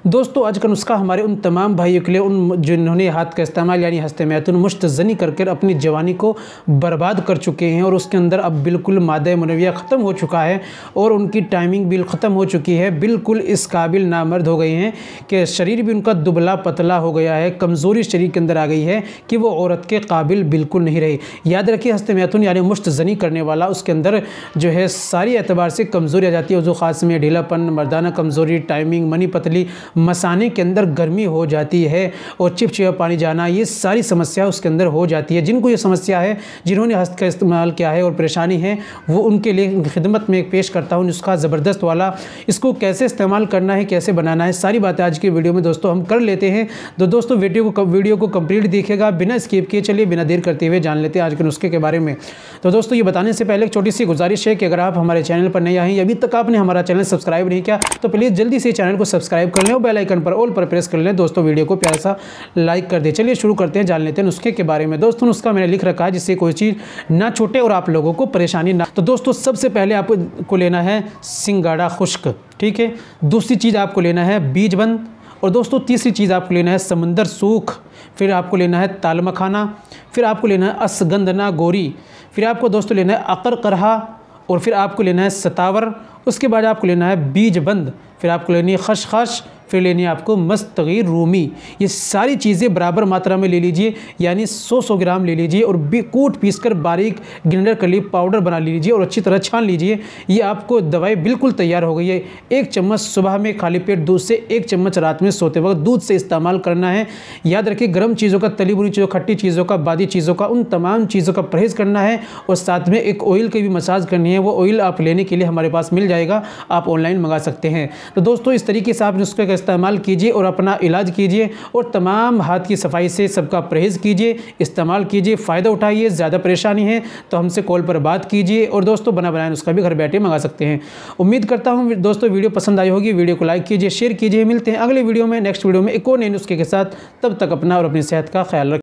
दोस्तों आज का नुस्खा हमारे उन तमाम भाइयों के लिए, उन जिन्होंने हाथ का इस्तेमाल यानी हस्ते मैथुन मुश्तज़नी कर अपनी जवानी को बर्बाद कर चुके हैं और उसके अंदर अब बिल्कुल मादा मनविया ख़त्म हो चुका है और उनकी टाइमिंग भी ख़त्म हो चुकी है, बिल्कुल इस काबिल नामर्द हो गए हैं कि शरीर भी उनका दुबला पतला हो गया है, कमज़ोरी शरीर के अंदर आ गई है कि वो औरत के काबिल बिल्कुल नहीं रही। याद रखिए हस्ते मैथुन यानी मुश्तज़नी करने वाला, उसके अंदर जो है सारी एतबार से कमज़ोरी आ जाती है। वज़ू ख़ास में ढीलापन, मर्दाना कमज़ोरी, टाइमिंग, मनी पतली, मसाने के अंदर गर्मी हो जाती है और चिपचिपा पानी जाना, ये सारी समस्या उसके अंदर हो जाती है। जिनको ये समस्या है, जिन्होंने हस्त का इस्तेमाल किया है और परेशानी है, वो उनके लिए खिदमत में पेश करता हूँ नुस्खा ज़बरदस्त वाला। इसको कैसे इस्तेमाल करना है, कैसे बनाना है, सारी बातें आज की वीडियो में दोस्तों हम कर लेते हैं। तो दोस्तों वीडियो को कंप्लीट देखिएगा बिना स्किप किए। चलिए बिना देर करते हुए जान लेते हैं आज के नुस्खे के बारे में। तो दोस्तों ये बताने से पहले एक छोटी सी गुजारिश है कि अगर आप हमारे चैनल पर नए आए हैं, अभी तक आपने हमारा चैनल सब्सक्राइब नहीं किया तो प्लीज़ जल्दी से चैनल को सब्सक्राइब कर लें और बेल आइकन पर ऑल पर प्रेस कर लें। दोस्तों वीडियो को प्यारा सा लाइक कर दें। चलिए शुरू करते हैं, जान लेते हैं नुस्खे के बारे में। दोस्तों नुस्खा मैंने लिख रखा है जिससे कोई चीज़ ना छूटे और आप लोगों को परेशानी ना। तो दोस्तों सबसे पहले आपको लेना है सिंगाड़ा खुश्क, ठीक है। दूसरी चीज़ आपको लेना है बीज बंद, और दोस्तों तीसरी चीज़ आपको लेना है समंदर सूख, फिर आपको लेना है ताल मखाना, फिर आपको लेना है असगंधना गोरी, फिर आपको दोस्तों लेना है अकर करहा, और फिर आपको लेना है सतावर। उसके बाद आपको लेना है बीज बंद, फिर आपको लेनी है खशखश, फिर लेनी है आपको मस्तगीर रूमी। ये सारी चीज़ें बराबर मात्रा में ले लीजिए, यानी 100 ग्राम ले लीजिए और कूट पीस कर बारीक ग्राइंडर कर लिए पाउडर बना लीजिए और अच्छी तरह छान लीजिए। ये आपको दवाई बिल्कुल तैयार हो गई है। 1 चम्मच सुबह में खाली पेट दूध से, 1 चम्मच रात में सोते वक्त दूध से इस्तेमाल करना है। याद रखिए गर्म चीज़ों का, तली बुनी चीज़ों, खट्टी चीज़ों का, बादी चीज़ों का, उन तमाम चीज़ों का परहेज़ करना है और साथ में एक ऑयल की भी मसाज करनी है। वो ऑयल आप लेने के लिए हमारे पास मिल जाएगा, आप ऑनलाइन मंगा सकते हैं। तो दोस्तों इस तरीके से आप नुस्खे का इस्तेमाल कीजिए और अपना इलाज कीजिए और तमाम हाथ की सफाई से सबका परहेज़ कीजिए, इस्तेमाल कीजिए, फ़ायदा उठाइए। ज़्यादा परेशानी है तो हमसे कॉल पर बात कीजिए और दोस्तों बना बनाया नुस्खा भी घर बैठे मंगा सकते हैं। उम्मीद करता हूँ दोस्तों वीडियो पसंद आई होगी। वीडियो को लाइक कीजिए, शेयर कीजिए। मिलते हैं अगले वीडियो में, नेक्स्ट वीडियो में एक और नए नुस्खे के साथ। तब तक अपना और अपनी सेहत का ख्याल रखें।